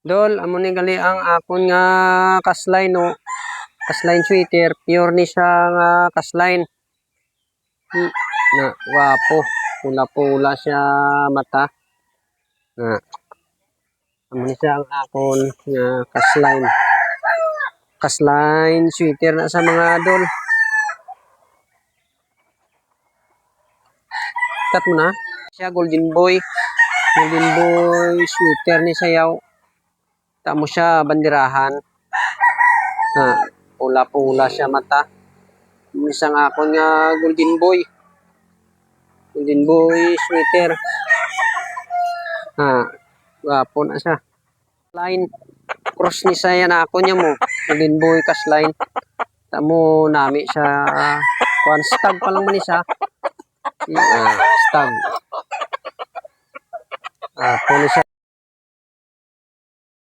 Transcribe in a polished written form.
Dol, amo ni gali ang akon nga kasline no. Kasline sweater, pure ni siya nga kasline. Na wapo, pula-pula siya mata. Na amo ni siya ang akon nga kasline. Kasline sweater na sa mga dol. Kat mo na. Siya Golden Boy. Golden Boy sweater ni sayaw. Tamo siya bandirahan. Pula-pula siya mata. Isang akon nga Golden Boy. Golden Boy sweater. Wapo na siya. Line. Cross ni saya na ako niya mo. Golden Boy kasline. Tamo nami siya. Kuan stag pa lang man siya. Stag. Puno siya.